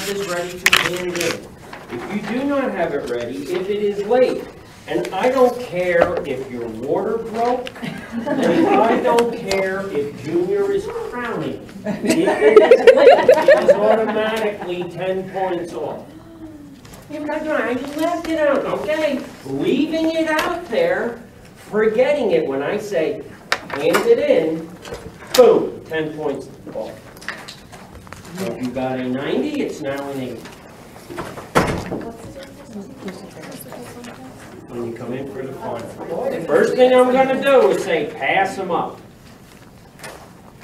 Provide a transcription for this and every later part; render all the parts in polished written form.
have this ready to hand in. If you do not have it ready, if it is late, and I don't care if your water broke, and I don't care if Junior is crowning. If it is late, it is automatically 10 points off. I left it out, okay? Leaving it out there, forgetting it when I say, hand it in, boom, 10 points off. So if you got a 90, it's now an 80. When you come in for the final. The first thing I'm going to do is say, pass them up.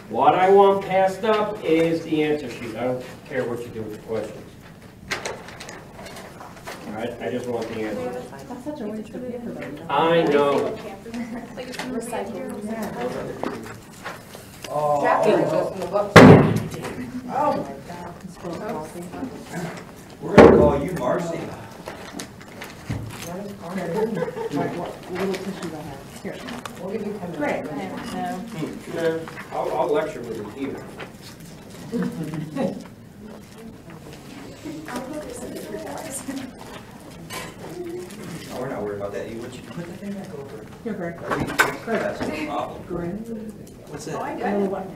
What I want passed up is the answer sheet. I don't care what you do with the questions. All right, I just want the answer. That's such a waste of paper, though. I know. Oh, Oh, my God. we're gonna call you Marcy. What little tissues I have. Here. We'll give you 10 Great. minutes. No, I'll lecture with it here. No, we're not worried about that. You put that thing back over. Here, Greg. That's no problem. Greg. What's Oh, that? I know what.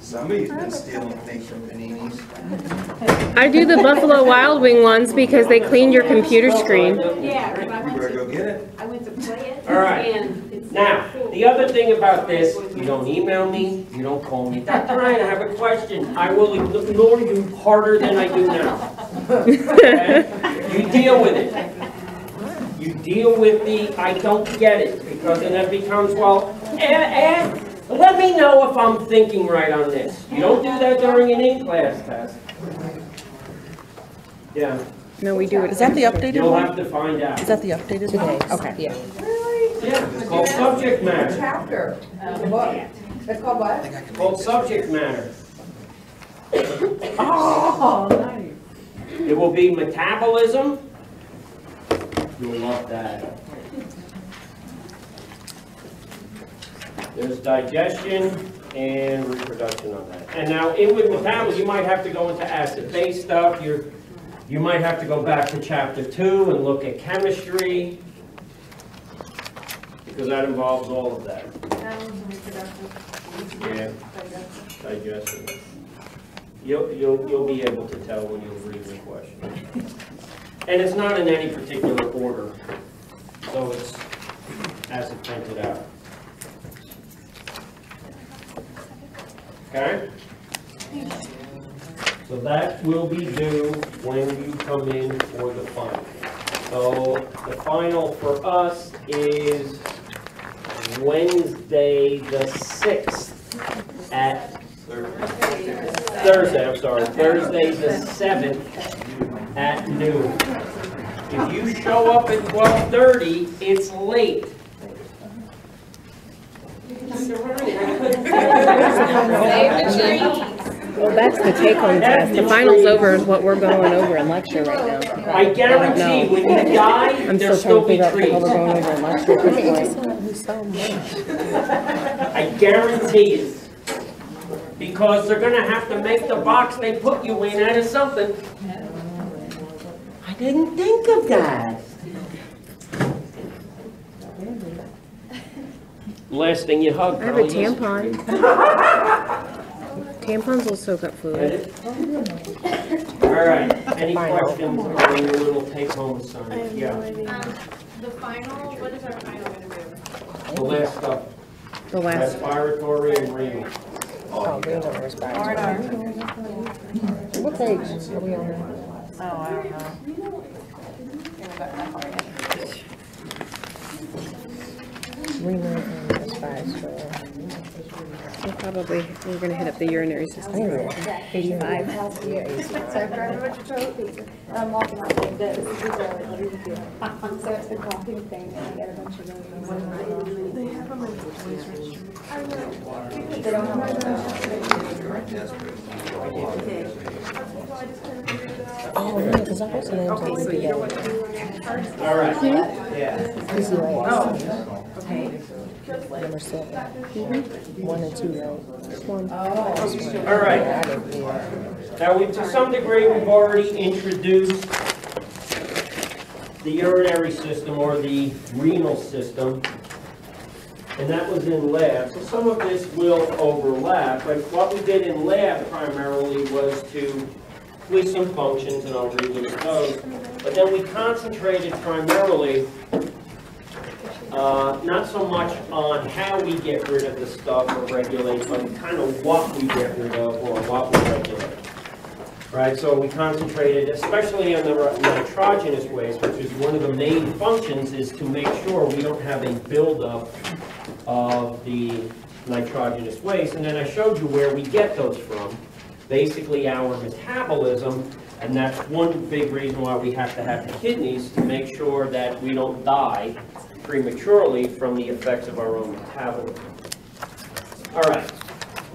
Somebody's been stealing things from Paninis. I do the Buffalo Wild Wing ones because they cleaned your computer screen. Yeah, 'cause You better go get it. I went to play it. All right. And it's Now, the other thing about this, you don't email me, you don't call me. Dr. Ryan, I have a question. I will ignore you harder than I do now. Okay? You deal with it. You deal with the, I don't get it, because then it becomes, well, let me know if I'm thinking right on this. You don't do that during an in-class test. Yeah, No, we do it. Is that the updated you'll one? have to find out. Is that the updated one? Okay. Yeah. Yeah, it's called subject matter. Chapter, the book. It's called what? It's called subject matter. Oh, nice. It will be metabolism. You'll love that. There's digestion and reproduction on that. And now, with metabolism, you might have to go into acid-base stuff. You might have to go back to chapter 2 and look at chemistry, because that involves all of that. Yeah, digestion. You'll be able to tell when you read the question. And it's not in any particular order, so it's as it printed out. Okay? So that will be due when you come in for the final. So the final for us is Wednesday the 6th at Thursday the 7th at noon. If you show up at 12:30, it's late. Well, that's the take-home test. The finals over is what we're going over in lecture right now. I guarantee when you die, I'm there'll still still trying to be figure out trees. how we're going over in lecture at this point. I guarantee it. Because they're gonna have to make the box they put you in out of something. I didn't think of that. Last thing you hug, I have a Carly, is- tampon. Tampons will soak up fluid. All right, any questions on your little take-home assignment? Yeah, the final, what is our final gonna do? the last stuff, The last. respiratory and renal. Oh, renal respiratory. What page are we on now? Oh, I don't know. Renal and respiratory. We're gonna hit up the urinary system. 85. So for everyone to throw pizza, I'm walking out like this. This is what we do. So it's the coughing thing, and I get a bunch of those. They have them in the toys registry. I know. They don't have Oh, yeah, because I also named Okay, so you know what to do? All right. Yeah. Oh, okay. Number 7. 1 and 2, right? One. Oh. All right. I didn't, yeah. Now, to some degree, we've already introduced the urinary system or the renal system, and that was in lab. So some of this will overlap, but what we did in lab primarily was to police some functions, and I'll read those. But then we concentrated primarily not so much on how we get rid of the stuff or regulate, but kind of what we get rid of or what we regulate. Right, so we concentrated especially on the nitrogenous waste, which is one of the main functions, is to make sure we don't have a buildup of the nitrogenous waste. And then I showed you where we get those from. Basically our metabolism, and that's one big reason why we have to have the kidneys, to make sure that we don't die prematurely from the effects of our own metabolism. All right,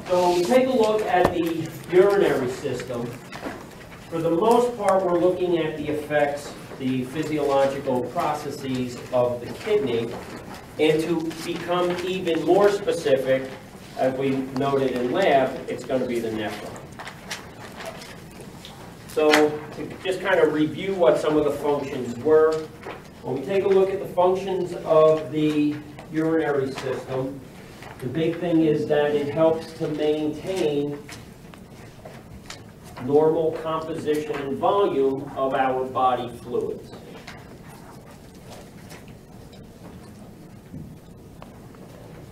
so when we take a look at the urinary system, for the most part, we're looking at the effects, the physiological processes of the kidney. And to become even more specific, as we noted in lab, it's going to be the nephron. So to just kind of review what some of the functions were, when we take a look at the functions of the urinary system, the big thing is that it helps to maintain normal composition and volume of our body fluids.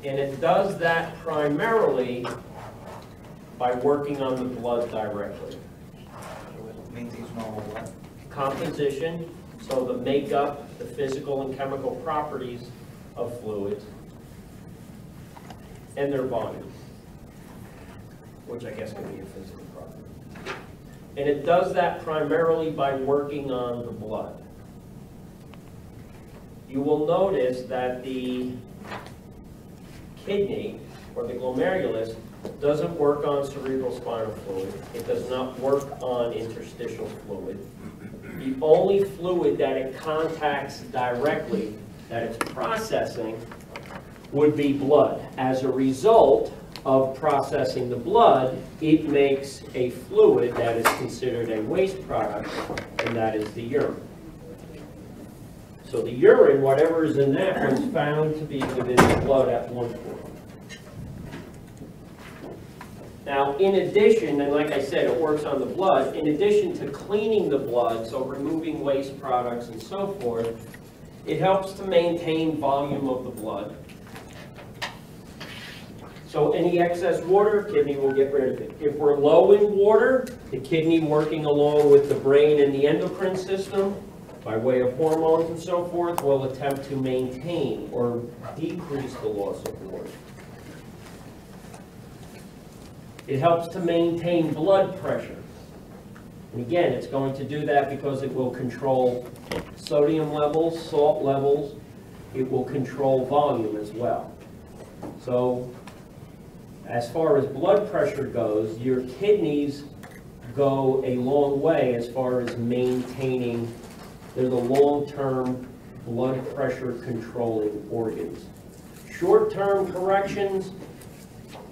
And it does that primarily by working on the blood directly. Maintains normal what? Composition, so the makeup, the physical and chemical properties of fluids, and their volume, which I guess could be a physical property. And it does that primarily by working on the blood. You will notice that the kidney, or the glomerulus, doesn't work on cerebrospinal fluid. It does not work on interstitial fluid. The only fluid that it contacts directly, that it's processing, would be blood. As a result of processing the blood, it makes a fluid that is considered a waste product, and that is the urine. So the urine, whatever is in that, was found to be within the blood at one point. Now, in addition, and like I said, it works on the blood, in addition to cleaning the blood, so removing waste products and so forth, it helps to maintain volume of the blood. So any excess water, kidney will get rid of it. If we're low in water, the kidney, working along with the brain and the endocrine system, by way of hormones and so forth, will attempt to maintain or decrease the loss of water. It helps to maintain blood pressure. And again, it's going to do that because it will control sodium levels, salt levels. It will control volume as well. So as far as blood pressure goes, your kidneys go a long way as far as maintaining. They're the long-term blood pressure controlling organs. Short-term corrections,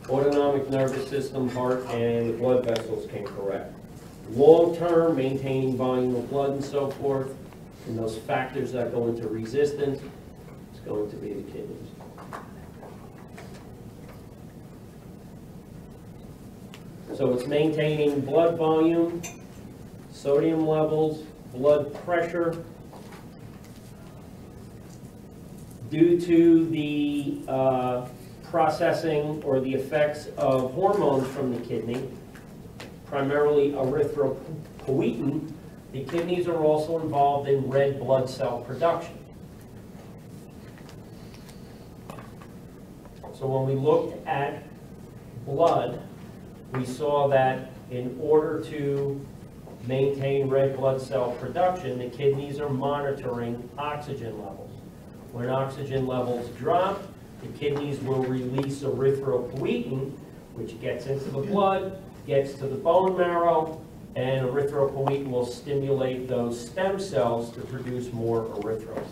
autonomic nervous system, heart, and the blood vessels can correct. Long-term, maintaining volume of blood and so forth, and those factors that go into resistance, it's going to be the kidneys. So it's maintaining blood volume, sodium levels, blood pressure. Due to the processing or the effects of hormones from the kidney, primarily erythropoietin, the kidneys are also involved in red blood cell production. So when we looked at blood, we saw that in order to maintain red blood cell production, the kidneys are monitoring oxygen levels. When oxygen levels drop, the kidneys will release erythropoietin, which gets into the blood, gets to the bone marrow, and erythropoietin will stimulate those stem cells to produce more erythrocytes.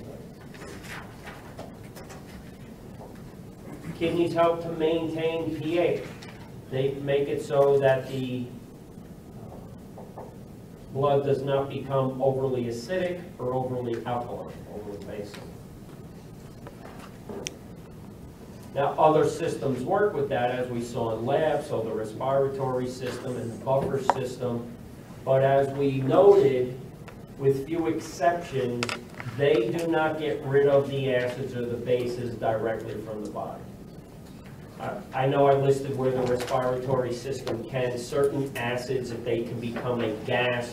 Kidneys help to maintain pH. They make it so that the blood does not become overly acidic or overly alkaline, overly basic. Now, other systems work with that, as we saw in lab, so the respiratory system and the buffer system. But as we noted, with few exceptions, they do not get rid of the acids or the bases directly from the body. I know I listed where the respiratory system can. Certain acids, if they can become a gas,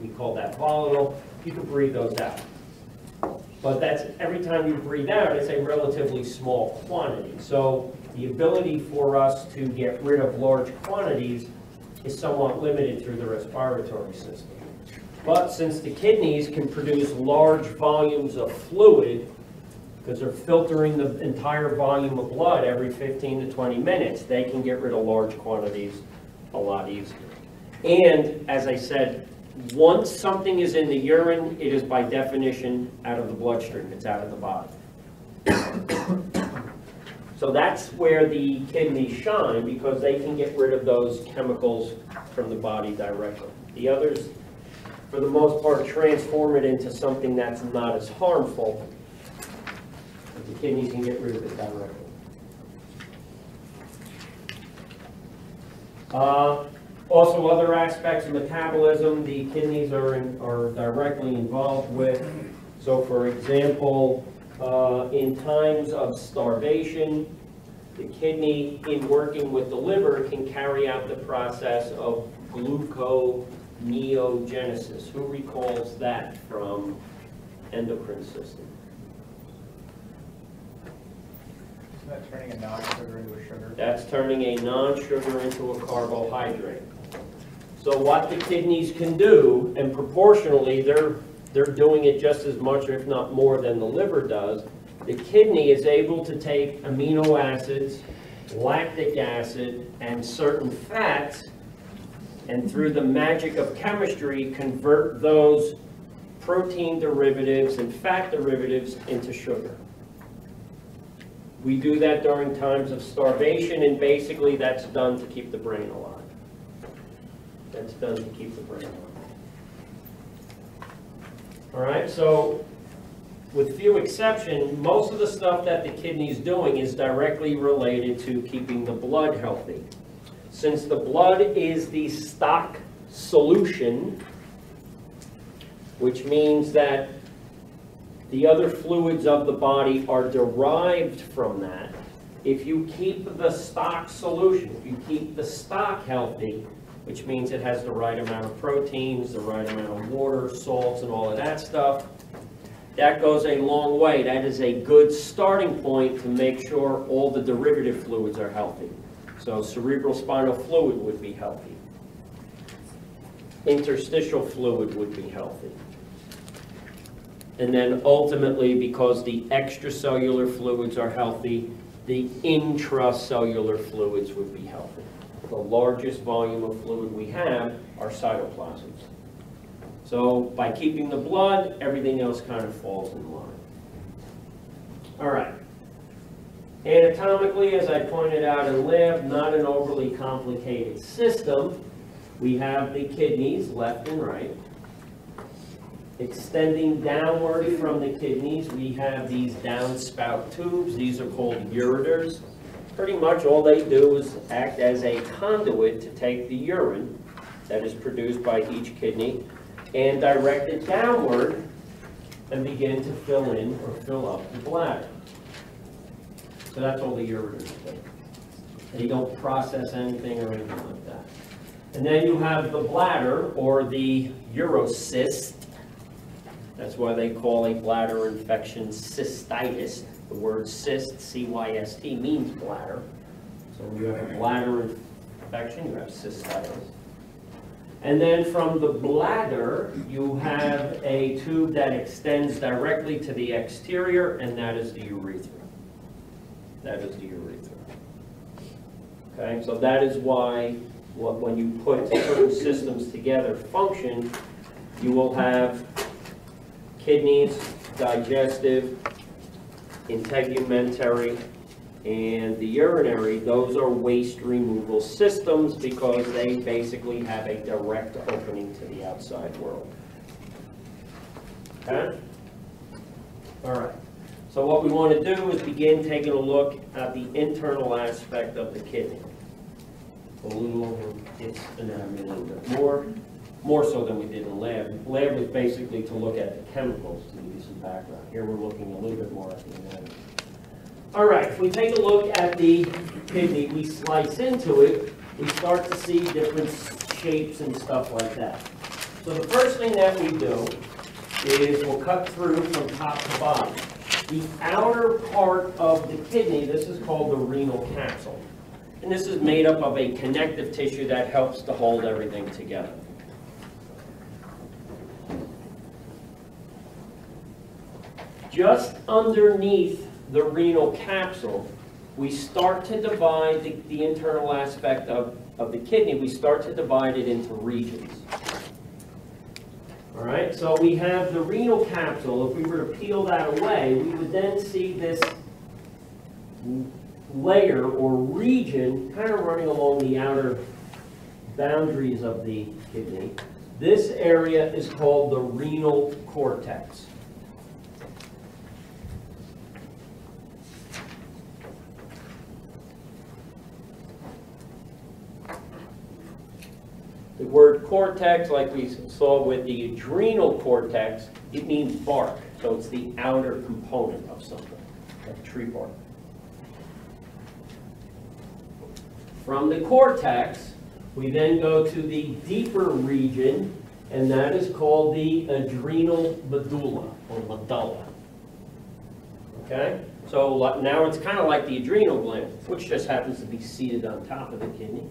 we call that volatile, you can breathe those out. But that's, every time you breathe out, it's a relatively small quantity. So the ability for us to get rid of large quantities is somewhat limited through the respiratory system. But since the kidneys can produce large volumes of fluid, because they're filtering the entire volume of blood every 15 to 20 minutes, they can get rid of large quantities a lot easier. And as I said, once something is in the urine, it is by definition out of the bloodstream. It's out of the body. So that's where the kidneys shine, because they can get rid of those chemicals from the body directly. The others, for the most part, transform it into something that's not as harmful. But the kidneys can get rid of it directly. Also, other aspects of metabolism the kidneys are directly involved with. So, for example, in times of starvation, the kidney, in working with the liver, can carry out the process of gluconeogenesis. Who recalls that from endocrine system? Isn't that turning a non-sugar into a sugar? That's turning a non-sugar into a carbohydrate. So what the kidneys can do, and proportionally they're doing it just as much, if not more, than the liver does. The kidney is able to take amino acids, lactic acid, and certain fats, and through the magic of chemistry, convert those protein derivatives and fat derivatives into sugar. We do that during times of starvation, and basically that's done to keep the brain alive. That's done to keep the brain alive. All right, so with few exceptions, most of the stuff that the kidney's doing is directly related to keeping the blood healthy. Since the blood is the stock solution, which means that the other fluids of the body are derived from that. If you keep the stock solution, if you keep the stock healthy, which means it has the right amount of proteins, the right amount of water, salts, and all of that stuff, that goes a long way. That is a good starting point to make sure all the derivative fluids are healthy. So cerebral spinal fluid would be healthy. Interstitial fluid would be healthy. And then ultimately, because the extracellular fluids are healthy, the intracellular fluids would be healthy. The largest volume of fluid we have are cytoplasms. So by keeping the blood, everything else kind of falls in line. All right. Anatomically, as I pointed out in lab, not an overly complicated system. We have the kidneys, left and right. Extending downward from the kidneys, we have these downspout tubes. These are called ureters. Pretty much all they do is act as a conduit to take the urine that is produced by each kidney and direct it downward and begin to fill in or fill up the bladder. So that's all the ureters do. They don't process anything or anything like that. And then you have the bladder, or the urocyst. That's why they call a bladder infection cystitis. The word cyst, C-Y-S-T, means bladder. So when you have a bladder infection, you have cystitis. And then from the bladder, you have a tube that extends directly to the exterior, and that is the urethra. That is the urethra. Okay, so that is why when you put certain systems together function, you will have kidneys, digestive, integumentary, and the urinary, those are waste removal systems because they basically have a direct opening to the outside world. Okay? All right. So what we want to do is begin taking a look at the internal aspect of the kidney. A little over its anatomy a little bit more so than we did in lab. Lab was basically to look at the chemicals, to give you some background. Here we're looking a little bit more at the anatomy. All right, if we take a look at the kidney, we slice into it, we start to see different shapes and stuff like that. So the first thing that we do is we'll cut through from top to bottom. The outer part of the kidney, this is called the renal capsule. And this is made up of a connective tissue that helps to hold everything together. Just underneath the renal capsule, we start to divide the internal aspect of the kidney, we start to divide it into regions. All right, so we have the renal capsule. If we were to peel that away, we would then see this layer or region kind of running along the outer boundaries of the kidney. This area is called the renal cortex. The word cortex, like we saw with the adrenal cortex, it means bark. So it's the outer component of something, like tree bark. From the cortex, we then go to the deeper region, and that is called the adrenal medulla, or medulla. Okay? So now it's kind of like the adrenal gland, which just happens to be seated on top of the kidney.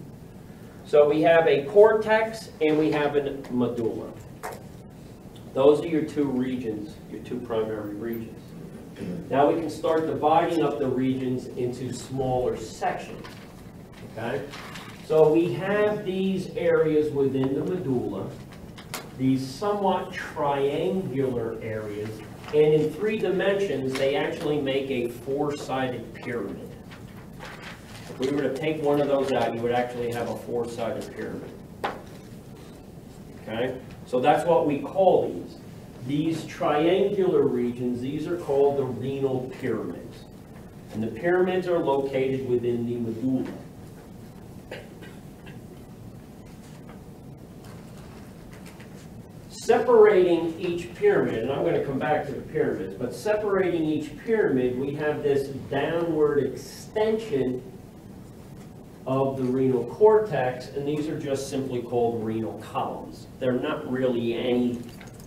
So we have a cortex and we have a medulla. Those are your two regions, your two primary regions. Now we can start dividing up the regions into smaller sections. Okay? So we have these areas within the medulla, these somewhat triangular areas, and in 3 dimensions they actually make a 4-sided pyramid. If we were to take one of those out, you would actually have a 4-sided pyramid. Okay? So that's what we call these. These triangular regions, these are called the renal pyramids. And the pyramids are located within the medulla. Separating each pyramid, and I'm going to come back to the pyramids, but separating each pyramid, we have this downward extension of the renal cortex, and these are just simply called renal columns. They're not really any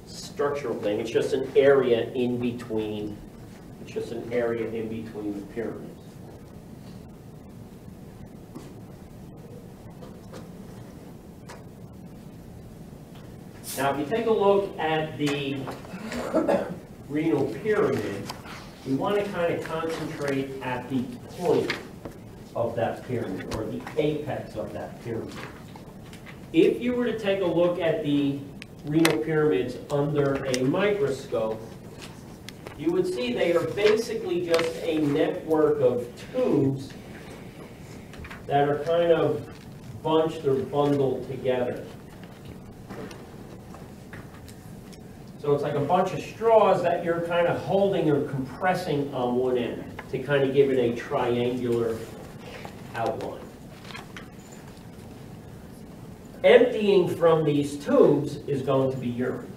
structural thing. It's just an area in between. It's just an area in between the pyramids. Now, if you take a look at the renal pyramid, we want to kind of concentrate at the point of that pyramid, or the apex of that pyramid. If you were to take a look at the renal pyramids under a microscope, you would see they are basically just a network of tubes that are kind of bunched or bundled together. So it's like a bunch of straws that you're kind of holding or compressing on one end to kind of give it a triangular outline. Emptying from these tubes is going to be urine.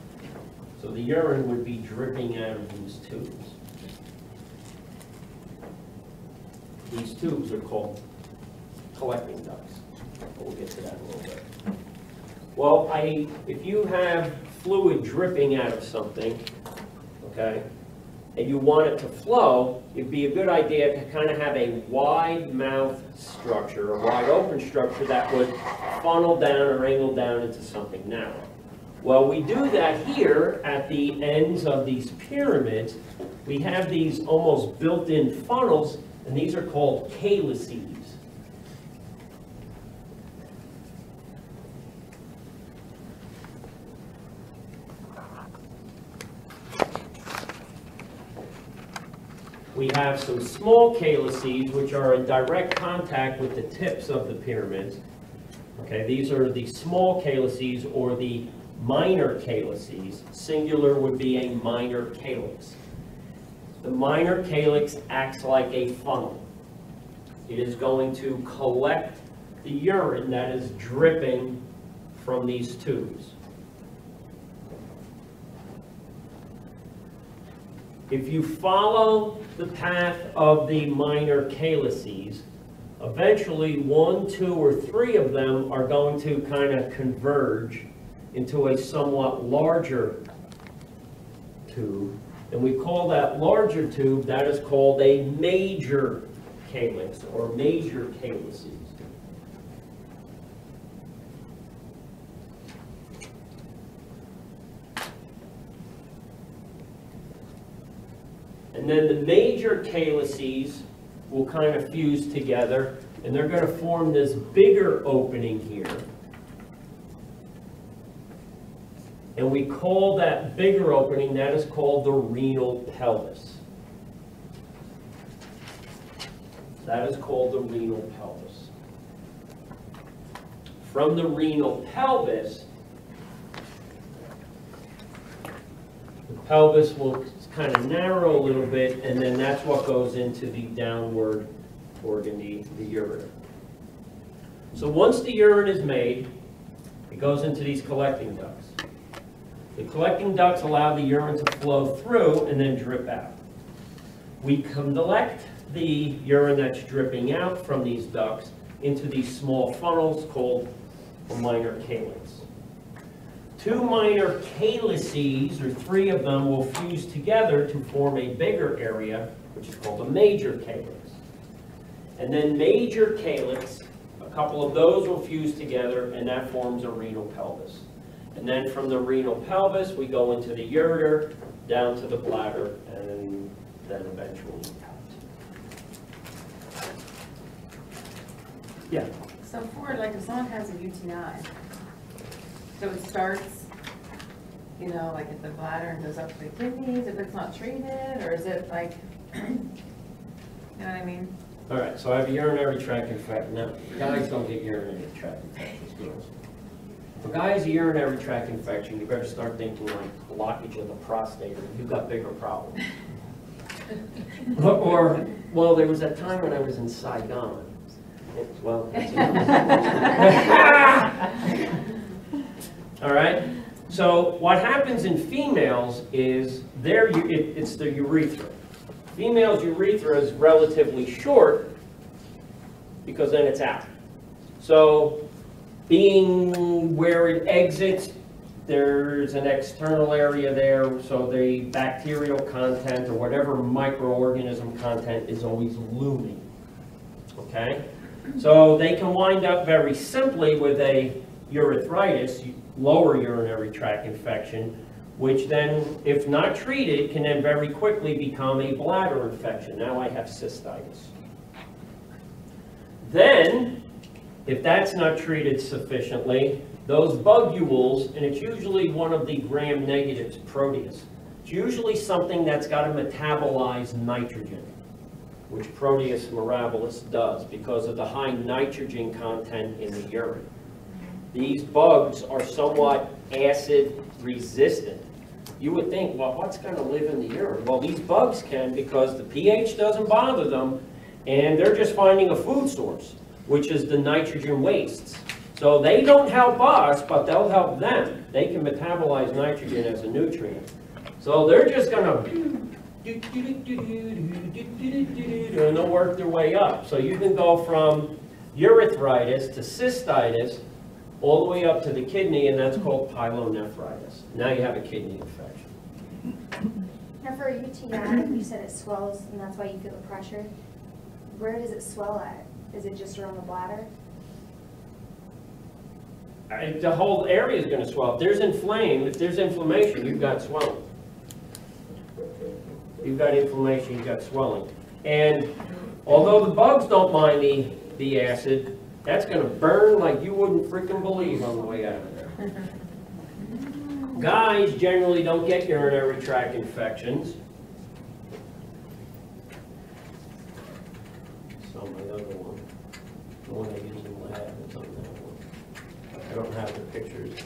So the urine would be dripping out of these tubes. These tubes are called collecting ducts. We'll get to that in a little bit. Well, if you have fluid dripping out of something, okay, and you want it to flow, it'd be a good idea to kind of have a wide mouth structure, a wide open structure that would funnel down or angle down into something narrow. Well, we do that here at the ends of these pyramids. We have these almost built-in funnels, and these are called calyces. we have some small calyces, which are in direct contact with the tips of the pyramids. Okay, these are the small calyces or the minor calyces. Singular would be a minor calyx. The minor calyx acts like a funnel. It is going to collect the urine that is dripping from these tubes. If you follow the path of the minor calyces, eventually 1, 2, or 3 of them are going to kind of converge into a somewhat larger tube. And we call that larger tube, that is called a major calyx or major calyces. And then the major calyces will kind of fuse together, and they're going to form this bigger opening here. And we call that bigger opening, that is called the renal pelvis. That is called the renal pelvis. From the renal pelvis, the pelvis will kind of narrow a little bit, and then that's what goes into the downward organ, the ureter. So once the urine is made, it goes into these collecting ducts. The collecting ducts allow the urine to flow through and then drip out. We collect the urine that's dripping out from these ducts into these small funnels called the minor calyx. 2 minor calyces, or 3 of them, will fuse together to form a bigger area, which is called a major calyx. And then major calyx, a couple of those will fuse together, and that forms a renal pelvis. And then from the renal pelvis, we go into the ureter, down to the bladder, and then eventually out. Yeah? So for, like, if someone has a UTI, so it starts, you know, like at the bladder and goes up to the kidneys if it's not treated, or is it like, you know what I mean? All right, so I have a urinary tract infection. Now, guys don't get urinary tract infections, girls. For guys, a urinary tract infection, you better start thinking like blockage of the prostate, or you've got bigger problems. Or, well, there was that time when I was in Saigon. Well, that's all right. So what happens in females is it's the urethra. Female's urethra is relatively short because then it's out. So being where it exits, there's an external area there, so the bacterial content or whatever microorganism content is always looming. Okay? So they can wind up very simply with a urethritis, lower urinary tract infection, which then, if not treated, can then very quickly become a bladder infection. Now I have cystitis. Then, if that's not treated sufficiently, those bugules, and it's usually one of the gram-negatives, Proteus. It's usually something that's got to metabolize nitrogen, which Proteus mirabilis does because of the high nitrogen content in the urine. These bugs are somewhat acid resistant. You would think, well, what's going to live in the urine? Well, these bugs can because the pH doesn't bother them, and they're just finding a food source, which is the nitrogen wastes. So they don't help us, but they'll help them. They can metabolize nitrogen as a nutrient. So they're just going to and they'll work their way up. So you can go from urethritis to cystitis all the way up to the kidney, and that's called pyelonephritis. Now you have a kidney infection. Now for a UTI, you said it swells and that's why you feel the pressure. Where does it swell at? Is it just around the bladder? The whole area is going to swell. If there's inflammation, you've got swelling. You've got inflammation, you've got swelling. And although the bugs don't mind the acid, that's going to burn like you wouldn't freaking believe on the way out of there. Guys generally don't get urinary tract infections. on my other one. The one I use in lab, it's on that one. I don't have the pictures.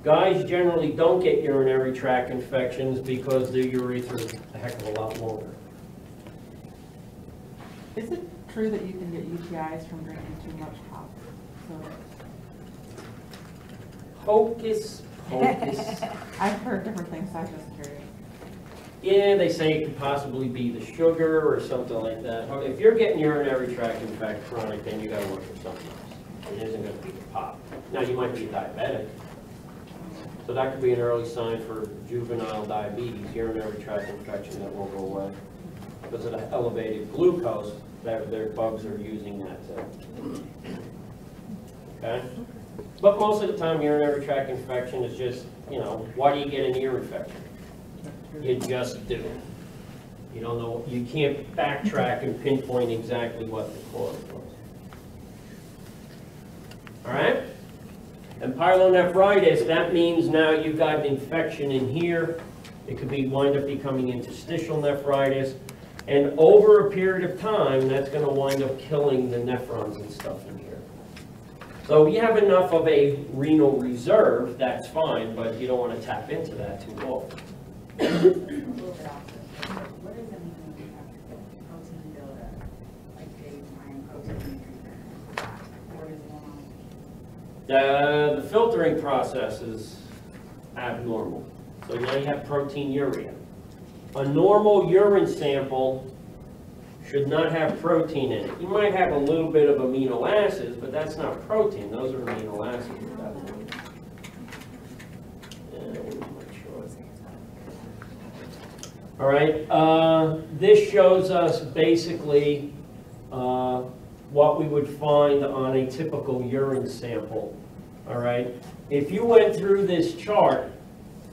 Guys generally don't get urinary tract infections because their urethra is a heck of a lot longer. Is it true that you can get UTIs from drinking too much hot soda? Hocus pocus. I've heard different things, so I'm just curious. Yeah, they say it could possibly be the sugar or something like that. If you're getting urinary tract infection chronic, then you gotta look for something else. It isn't gonna be the pop. Now, you might be diabetic. So that could be an early sign for juvenile diabetes, urinary tract infection that won't go away. Because of the elevated glucose, their bugs are using that too. Okay? But most of the time, urinary tract infection is just, you know, why do you get an ear infection? You just do. You don't know, you can't backtrack and pinpoint exactly what the cause was. All right? And pyelonephritis, that means now you've got an infection in here. It could wind up becoming interstitial nephritis. And over a period of time, that's going to wind up killing the nephrons and stuff in here. So if you have enough of a renal reserve, that's fine, but you don't want to tap into that too often. What does it mean when you have protein buildup, like daytime protein? What is going on? The filtering process is abnormal. So now you have proteinuria. A normal urine sample should not have protein in it. You might have a little bit of amino acids, but that's not protein. Those are amino acids at that point. All right, this shows us basically what we would find on a typical urine sample. All right, if you went through this chart,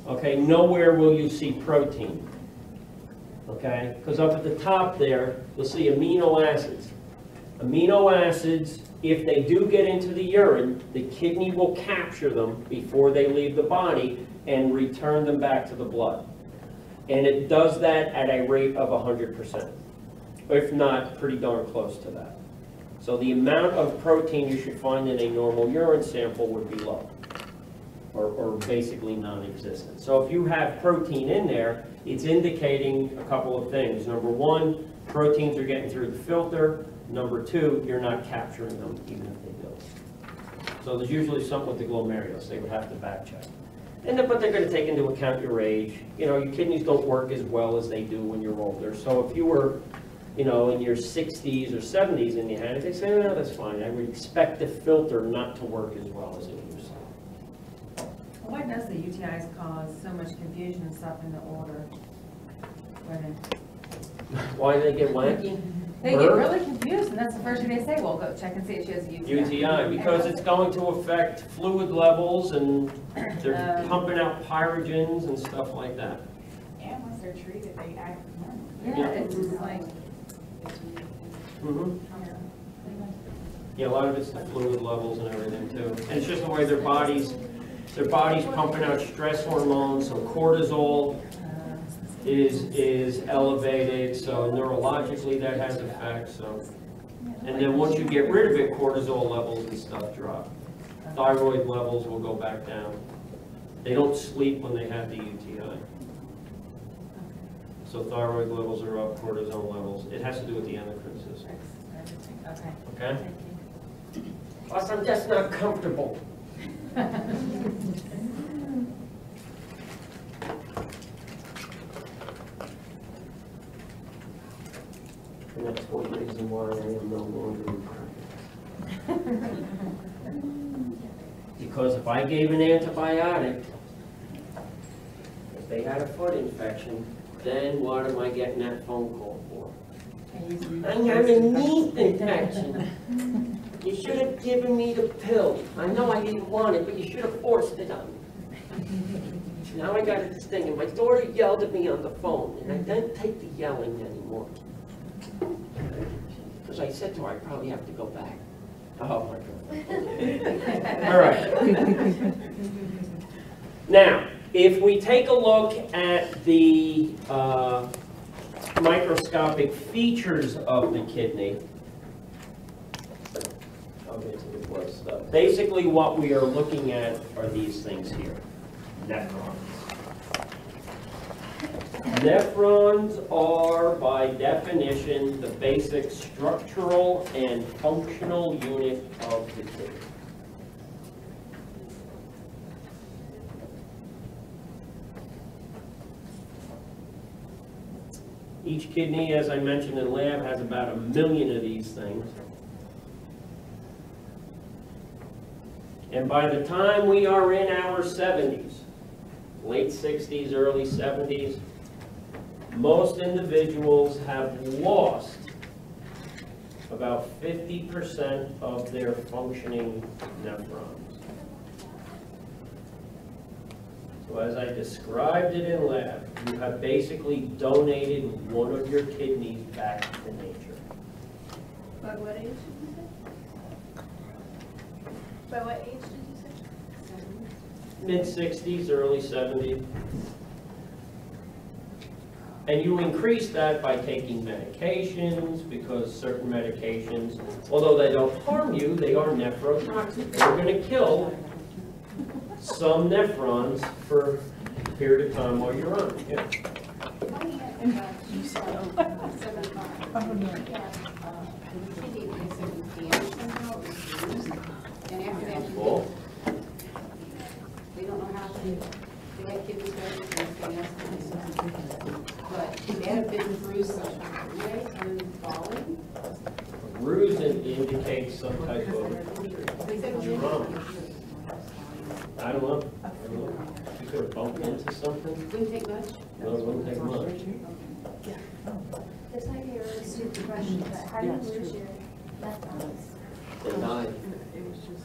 okay, nowhere will you see protein. Okay, because up at the top there, you'll see amino acids. Amino acids, if they do get into the urine, the kidney will capture them before they leave the body and return them back to the blood. And it does that at a rate of 100%, if not pretty darn close to that. So the amount of protein you should find in a normal urine sample would be low, or basically non-existent. So if you have protein in there, it's indicating a couple of things. Number one, proteins are getting through the filter. Number two, you're not capturing them even if they do. So there's usually something with the glomerulus. They would have to back check. But they're going to take into account your age. You know, your kidneys don't work as well as they do when you're older. So if you were, you know, in your 60s or 70s and you had it, they say, no, that's fine. I would expect the filter not to work as well as it used to. Why does the UTIs cause so much confusion and stuff in the older women? Why do they get wacky? They get really confused, and that's the first thing they say, well, go check and see if she has a UTI. UTI, because it's going to affect fluid levels and they're pumping out pyrogens and stuff like that. And once they're treated, they act normal. Yeah, it's just like, Yeah, a lot of it's the fluid levels and everything too. And it's just the way their body's pumping out stress hormones, so cortisol is elevated, so neurologically that has effects. So, and then once you get rid of it, cortisol levels and stuff drop. Thyroid levels will go back down. They don't sleep when they have the UTI. So thyroid levels are up, cortisol levels. It has to do with the endocrine system. okay. Okay? Plus, I'm just not comfortable. And that's one reason why I am no longer in practice. Because if I gave an antibiotic, if they had a foot infection, then what am I getting that phone call for? I have a knee infection. You should have given me the pill. I know I didn't want it, but you should have forced it on me. Now I got this thing, and my daughter yelled at me on the phone, and I don't take the yelling anymore. Because I said to her, I probably have to go back. Oh my God. All right. Now, if we take a look at the microscopic features of the kidney. I'll get to the blood stuff. Basically, what we are looking at are these things here, nephrons. Nephrons are, by definition, the basic structural and functional unit of the kidney. Each kidney, as I mentioned in lab, has about 1 million of these things. And by the time we are in our 70s, late 60s, early 70s, most individuals have lost about 50% of their functioning nephrons. So as I described it in lab, you have basically donated one of your kidneys back to nature. By what age did you say? By what age did you say? Mid-60s, early 70s. And you increase that by taking medications, because certain medications, although they don't harm you, they are nephrotoxic. They're going to kill some nephrons for a period of time while you're on it. Yeah. Well, They don't know how to, they have kidney stones and everything else. But they have been through some way and falling. a bruise indicates some type of trauma. I don't know. You could have bumped into something. Wouldn't take much. No, it wouldn't take much. This might be a really stupid question, but how do you lose your nephrons? They die.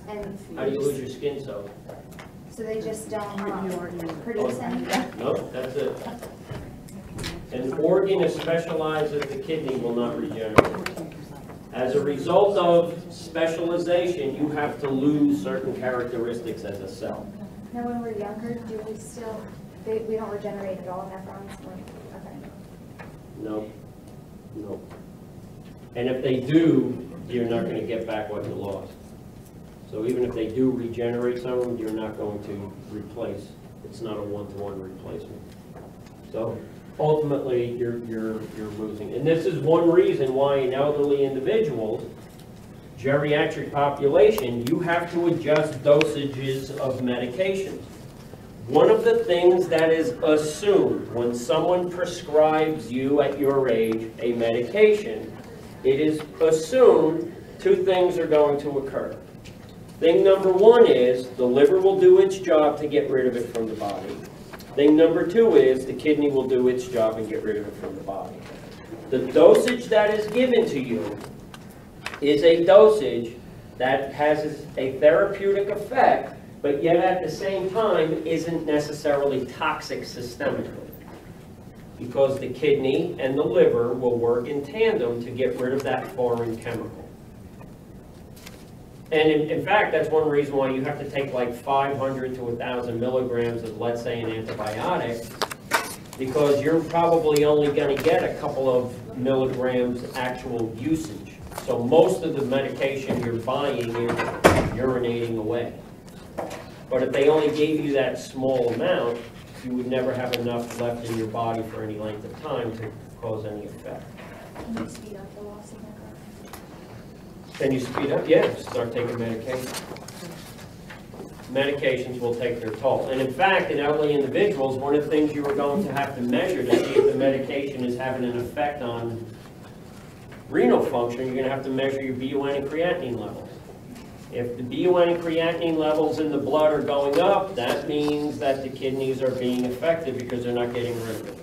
And How do you lose your skin cells? so they just don't produce any? No, that's it. An organ as specialized as the kidney will not regenerate. As a result of specialization, you have to lose certain characteristics as a cell. Now, when we're younger, do we still, we don't regenerate at all nephrons? Okay. No, no. And if they do, you're not going to get back what you lost. So even if they do regenerate some of them, you're not going to replace. It's not a one-to-one replacement. So ultimately, you're losing. And this is one reason why in elderly individuals, geriatric population, you have to adjust dosages of medications. One of the things that is assumed when someone prescribes you at your age a medication, it is assumed two things are going to occur. Thing number one is the liver will do its job to get rid of it from the body. Thing number two is the kidney will do its job and get rid of it from the body. The dosage that is given to you is a dosage that has a therapeutic effect, but yet at the same time isn't necessarily toxic systemically, because the kidney and the liver will work in tandem to get rid of that foreign chemical. And in fact, that's one reason why you have to take like 500 to 1,000 milligrams of, let's say, an antibiotic, because you're probably only going to get a couple of milligrams actual usage. So most of the medication you're buying is urinating away. But if they only gave you that small amount, you would never have enough left in your body for any length of time to cause any effect. Can you speed up the loss of nephrons? Can you speed up? Yeah, start taking medication. Medications will take their toll. And in fact, in elderly individuals, one of the things you are going to have to measure to see if the medication is having an effect on renal function, you're going to have to measure your BUN and creatinine levels. If the BUN and creatinine levels in the blood are going up, that means that the kidneys are being affected because they're not getting rid of it.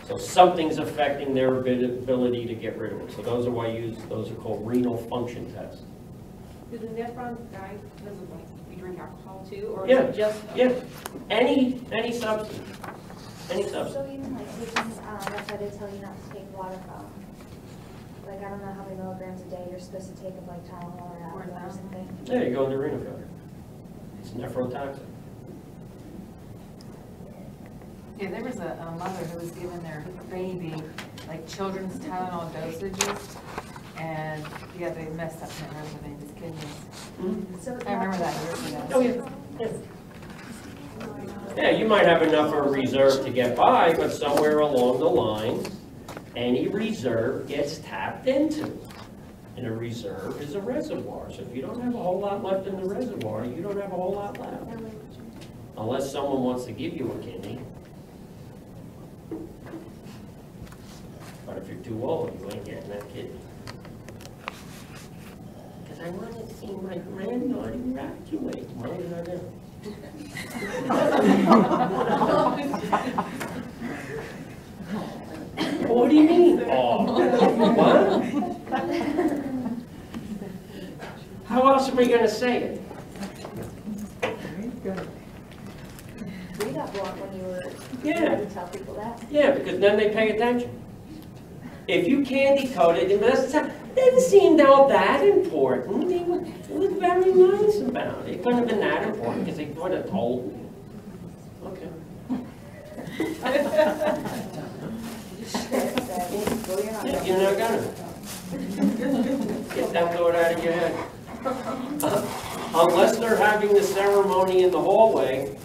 So something's affecting their ability to get rid of it. So those are why those are called renal function tests. Do the nephrons die because of like you drink alcohol too, or Yeah, is it just? yeah. Any substance. Any substance. So even like taking, that's why they tell you not to take a lot of, like I don't know how many milligrams a day you're supposed to take of like Tylenol or Advil or something. Yeah, you go into renal failure. It's nephrotoxic. Yeah, there was a mother who was giving their baby like children's Tylenol dosages, and yeah, they messed up my husband's kidneys. So I remember that years ago. Oh, yeah. Yeah, you might have enough of a reserve to get by, but somewhere along the line, any reserve gets tapped into. And a reserve is a reservoir, so if you don't have a whole lot left in the reservoir, you don't have a whole lot left. Unless someone wants to give you a kidney. But if you're too old, you ain't getting that kidney. Because I want to see my granddaughter graduate. Well, you're not gonna. What do you mean? Oh, what? How else are we gonna say it? we got blocked when you were Yeah. trying to tell people that. Yeah, because then they pay attention. If you candy coated, it didn't seem all that important. He was very nice about it. It couldn't have been that important because he would have told me. Okay. Yeah, you're not gonna. Get that thought out of your head. Unless they're having the ceremony in the hallway,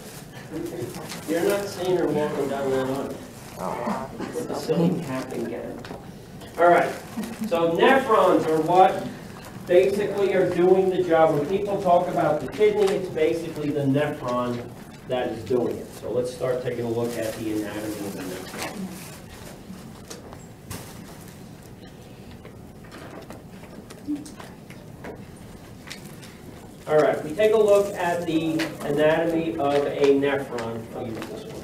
you're not seeing her walking down that aisle. With the silly cap and gown. All right, so nephrons are what basically are doing the job. When people talk about the kidney, it's basically the nephron that is doing it. So let's start taking a look at the anatomy of the nephron. All right, we take a look at the anatomy of a nephron. I'll use this one.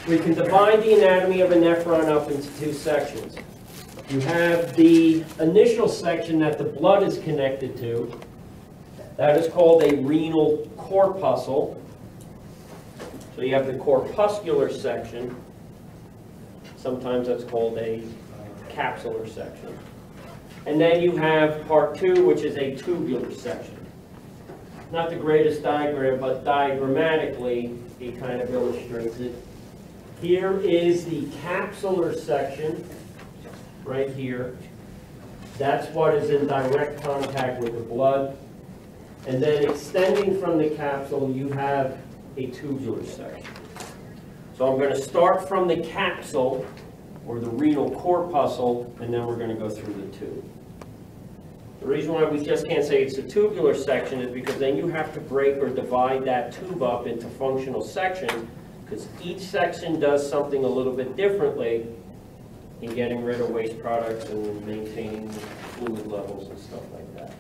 We can divide the anatomy of a nephron up into two sections. You have the initial section that the blood is connected to. That is called a renal corpuscle. So you have the corpuscular section. Sometimes that's called a capsular section. And then you have part two, which is a tubular section. Not the greatest diagram, but diagrammatically, it kind of illustrates it. Here is the capsular section, right here. That's what is in direct contact with the blood. And then extending from the capsule, you have a tubular section. So I'm going to start from the capsule, or the renal corpuscle, and then we're going to go through the tube. The reason why we just can't say it's a tubular section is because then you have to break or divide that tube up into functional sections, because each section does something a little bit differently in getting rid of waste products and maintaining fluid levels and stuff like that.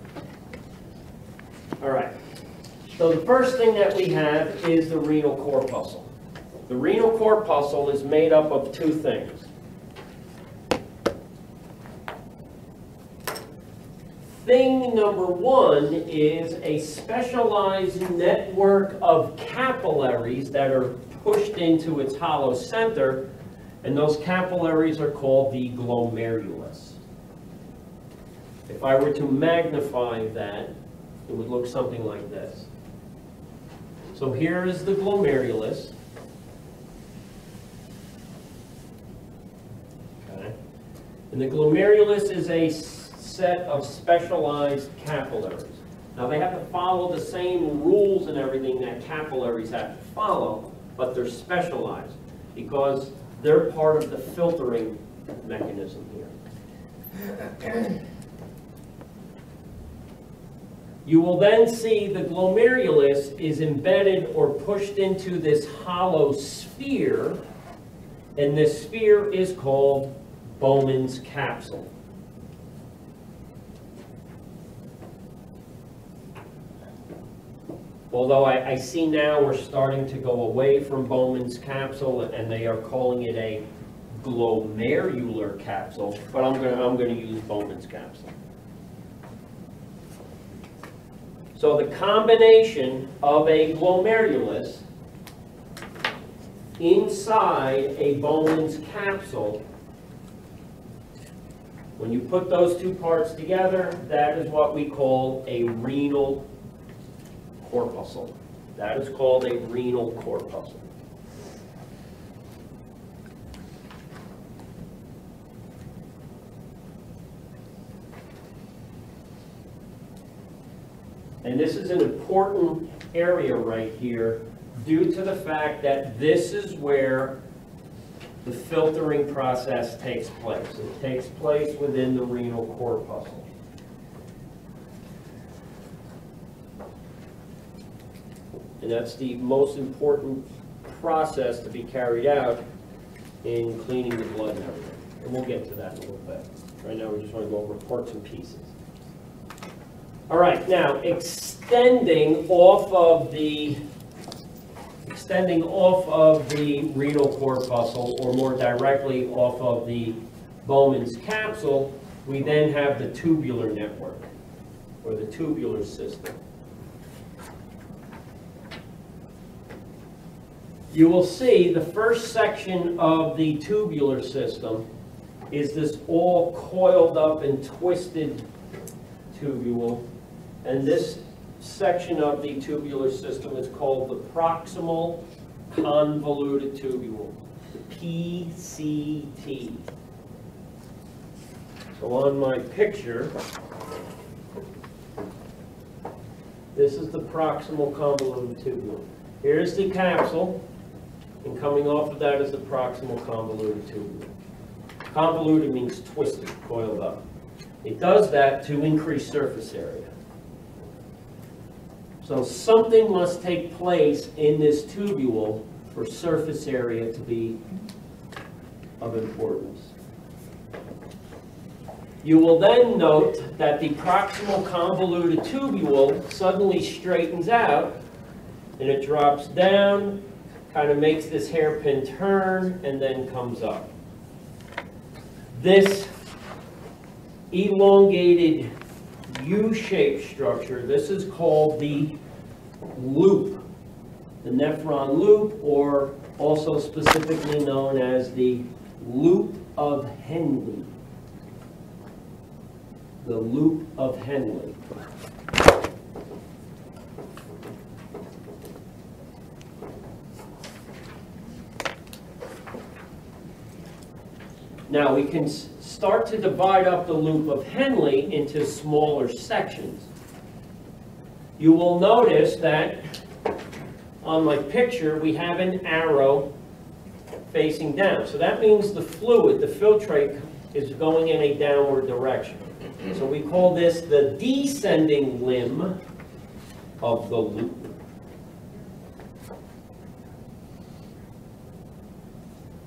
All right, so the first thing that we have is the renal corpuscle. The renal corpuscle is made up of two things. Thing number one is a specialized network of capillaries that are pushed into its hollow center, and those capillaries are called the glomerulus. If I were to magnify that, it would look something like this. So here is the glomerulus. Okay. And the glomerulus is a set of specialized capillaries. Now they have to follow the same rules and everything that capillaries have to follow, but they're specialized because they're part of the filtering mechanism here. You will then see the glomerulus is embedded or pushed into this hollow sphere, and this sphere is called Bowman's capsule. Although I see now we're starting to go away from Bowman's capsule and they are calling it a glomerular capsule, but I'm going to use Bowman's capsule. So the combination of a glomerulus inside a Bowman's capsule, when you put those two parts together, that is what we call a renal corpuscle. That is called a renal corpuscle. And this is an important area right here due to the fact that this is where the filtering process takes place. It takes place within the renal corpuscle. And that's the most important process to be carried out in cleaning the blood and everything. And we'll get to that in a little bit. Right now we just want to go over parts and pieces. All right, now extending off of the renal corpuscle, or more directly off of the Bowman's capsule, we then have the tubular network, or the tubular system. You will see the first section of the tubular system is this all coiled up and twisted tubule, and this section of the tubular system is called the proximal convoluted tubule, the PCT. So on my picture, this is the proximal convoluted tubule. Here's the capsule, and coming off of that is the proximal convoluted tubule. Convoluted means twisted, coiled up. It does that to increase surface area. So something must take place in this tubule for surface area to be of importance. You will then note that the proximal convoluted tubule suddenly straightens out, and it drops down, kind of makes this hairpin turn, and then comes up. This elongated U-shaped structure, this is called the loop, the nephron loop, or also specifically known as the loop of Henle. The loop of Henle. Now we can start to divide up the loop of Henle into smaller sections. You will notice that on my picture we have an arrow facing down. So that means the fluid, the filtrate, is going in a downward direction. So we call this the descending limb of the loop.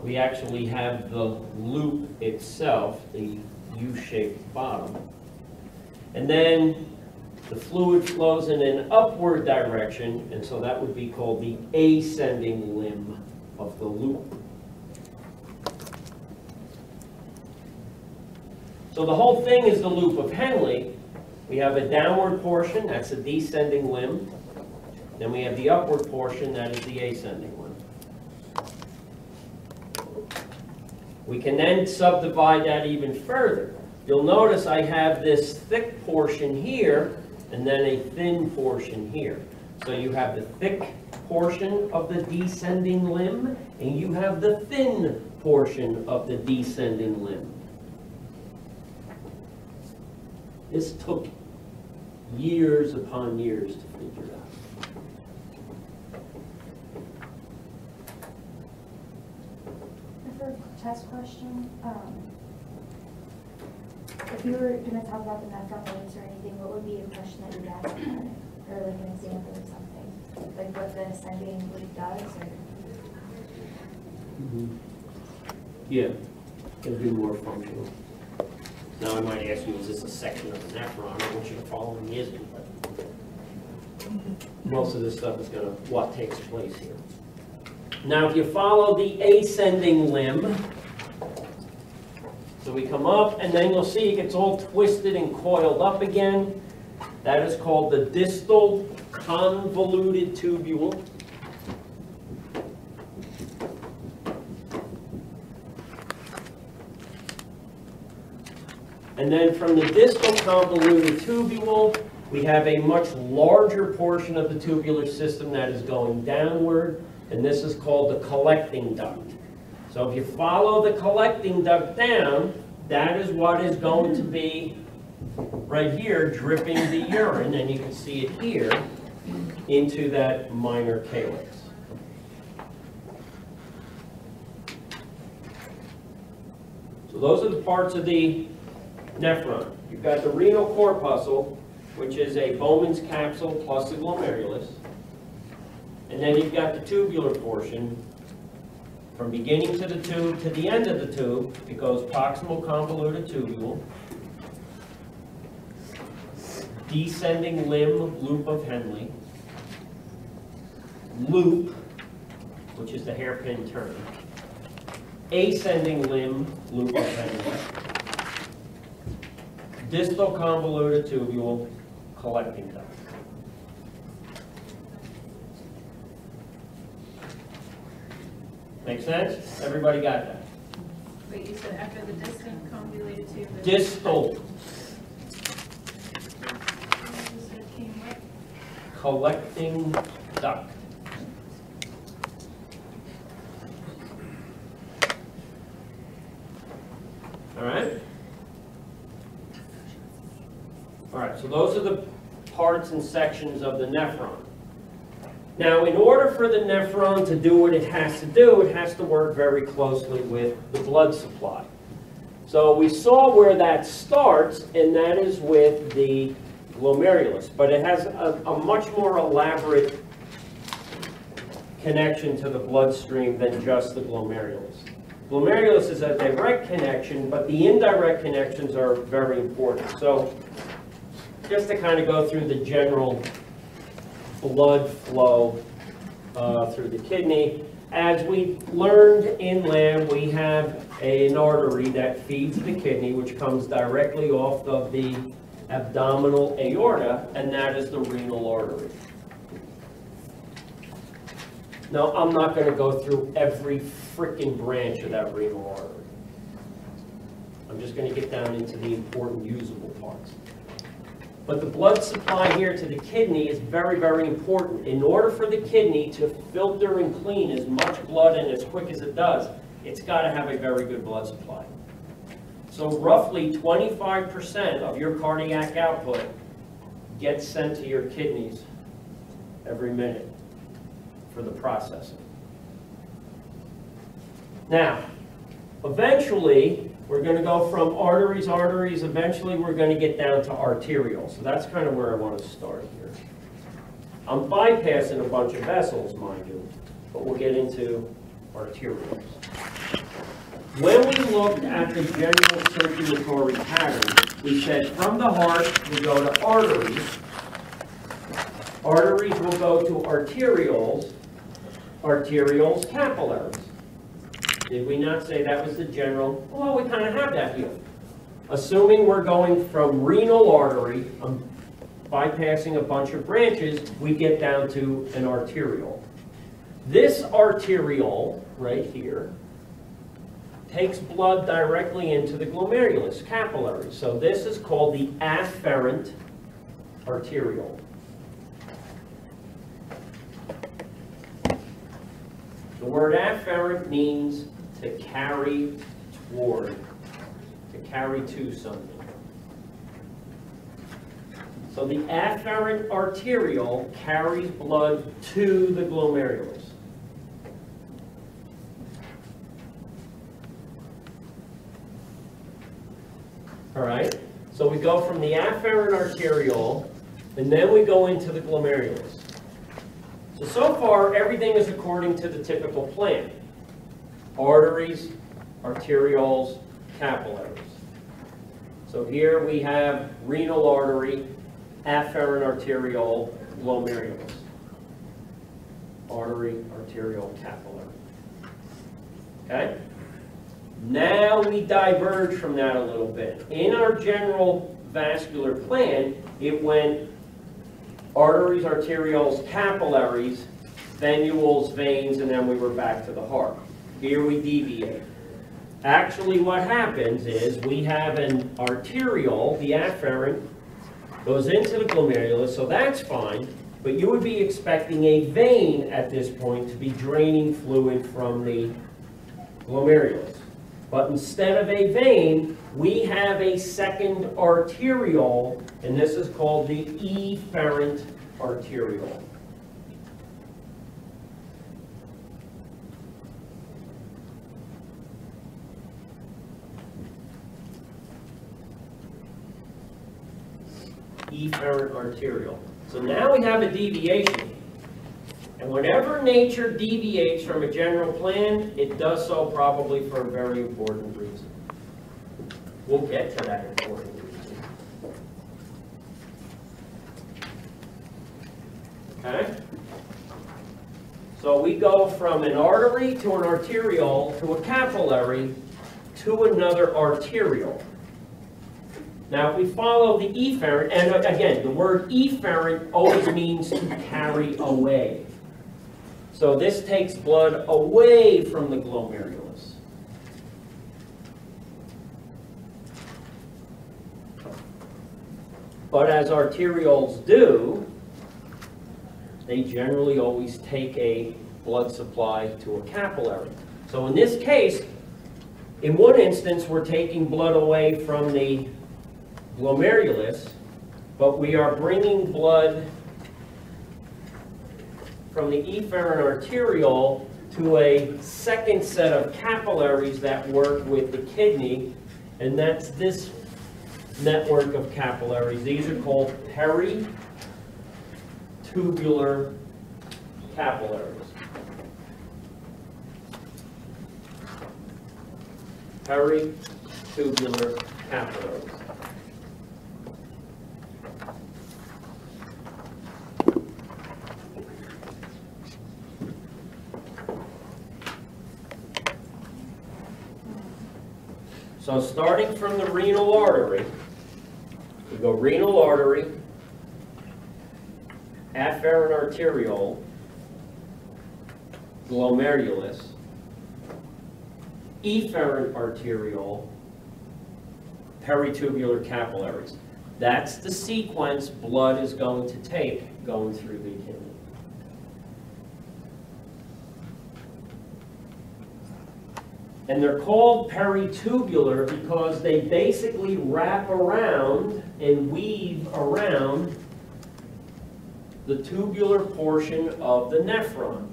We actually have the loop itself, the U-shaped bottom. And then the fluid flows in an upward direction, and so that would be called the ascending limb of the loop. So the whole thing is the loop of Henle. We have a downward portion, that's the descending limb. Then we have the upward portion, that is the ascending limb. We can then subdivide that even further. You'll notice I have this thick portion here, and then a thin portion here. So you have the thick portion of the descending limb, and you have the thin portion of the descending limb. This took years upon years to figure out. For a test question, if you were going to talk about the nephron lobes or anything, what would be a question that you'd ask, or like an example or something? Like what the ascending loop does, or? Yeah, it'll be more functional. Now I might ask you, is this a section of the nephron? I want you to follow me, isn't, but most of this stuff is going to, what takes place here. Now if you follow the ascending limb, so we come up and then you'll see it gets all twisted and coiled up again. That is called the distal convoluted tubule. And then from the distal convoluted tubule, we have a much larger portion of the tubular system that is going downward, and this is called the collecting duct. So if you follow the collecting duct down, that is what is going to be right here dripping the urine, and you can see it here, into that minor calyx. So those are the parts of the nephron. You've got the renal corpuscle, which is a Bowman's capsule plus the glomerulus. And then you've got the tubular portion. From beginning to the tube to the end of the tube, it goes proximal convoluted tubule, descending limb loop of Henle, loop, which is the hairpin turn, ascending limb loop of Henle, distal convoluted tubule, collecting duct. Make sense? Everybody got that? Wait, you said after the distant convoluted tube? Distal You said came what? collecting duct. All right? All right, so those are the parts and sections of the nephron. Now, in order for the nephron to do what it has to work very closely with the blood supply. So we saw where that starts, and that is with the glomerulus, but it has a much more elaborate connection to the bloodstream than just the glomerulus. Glomerulus is a direct connection, but the indirect connections are very important. So just to kind of go through the general blood flow through the kidney. As we learned in lab, we have an artery that feeds the kidney, which comes directly off of the abdominal aorta, and that is the renal artery. Now, I'm not going to go through every freaking branch of that renal artery. I'm just going to get down into the important usable parts. But the blood supply here to the kidney is very, very important. In order for the kidney to filter and clean as much blood and as quick as it does, it's got to have a very good blood supply. So roughly 25% of your cardiac output gets sent to your kidneys every minute for the processing. Now, eventually, we're going to go from arteries, eventually we're going to get down to arterial. So that's kind of where I want to start here. I'm bypassing a bunch of vessels, mind you, but we'll get into arterioles. When we looked at the general circulatory pattern, we said from the heart we go to arteries. Arteries will go to arterioles, arterioles capillaries. Did we not say that was the general? Well, we kind of have that here. Assuming we're going from renal artery, bypassing a bunch of branches, we get down to an arteriole. This arteriole, right here, takes blood directly into the glomerulus, capillary. So this is called the afferent arteriole. The word afferent means to carry toward, to carry to something. So the afferent arteriole carries blood to the glomerulus. All right, so we go from the afferent arteriole, and then we go into the glomerulus. So far, everything is according to the typical plan. Arteries, arterioles, capillaries. So here we have renal artery, afferent arteriole, glomerulus. Artery, arteriole, capillary. Okay? Now we diverge from that a little bit. In our general vascular plan, it went arteries, arterioles, capillaries, venules, veins, and then we were back to the heart. Here we deviate. Actually, what happens is we have an arteriole, the afferent, goes into the glomerulus, so that's fine, but you would be expecting a vein at this point to be draining fluid from the glomerulus. But instead of a vein, we have a second arteriole, and this is called the efferent arteriole. Efferent arteriole. So now we have a deviation. And whenever nature deviates from a general plan, it does so probably for a very important reason. We'll get to that important reason. Okay? So we go from an artery to an arteriole to a capillary to another arteriole. Now, if we follow the efferent, and again, the word efferent always means to carry away. So this takes blood away from the glomerulus. But as arterioles do, they generally always take a blood supply to a capillary. So in this case, in one instance, we're taking blood away from the glomerulus, but we are bringing blood from the efferent arteriole to a second set of capillaries that work with the kidney, and that's this network of capillaries. These are called peritubular capillaries. Peritubular capillaries. So starting from the renal artery, we go renal artery, afferent arteriole, glomerulus, efferent arteriole, peritubular capillaries. That's the sequence blood is going to take going through the kidney. And they're called peritubular because they basically wrap around and weave around the tubular portion of the nephron.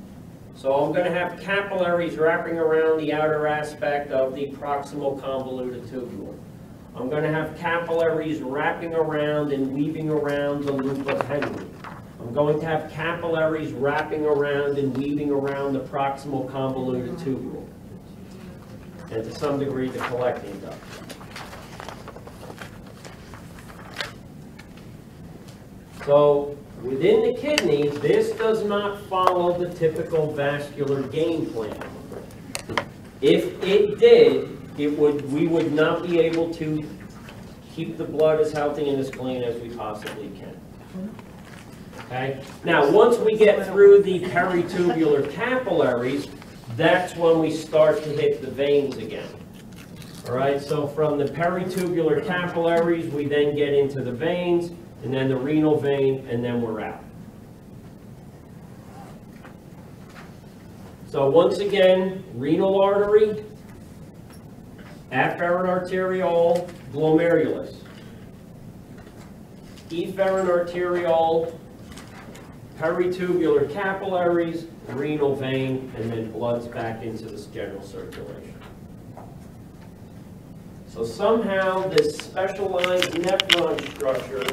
So I'm going to have capillaries wrapping around the outer aspect of the proximal convoluted tubule. I'm going to have capillaries wrapping around and weaving around the loop of Henle. I'm going to have capillaries wrapping around and weaving around the proximal convoluted tubule, and to some degree the collecting duct. So within the kidney, this does not follow the typical vascular game plan. If it did, we would not be able to keep the blood as healthy and as clean as we possibly can. Okay? Now, once we get through the peritubular capillaries, that's when we start to hit the veins again. All right, so from the peritubular capillaries, we then get into the veins, and then the renal vein, and then we're out. So once again, renal artery, afferent arteriole, glomerulus. Efferent arteriole, peritubular capillaries, renal vein, and then blood's back into this general circulation. So somehow this specialized nephron structure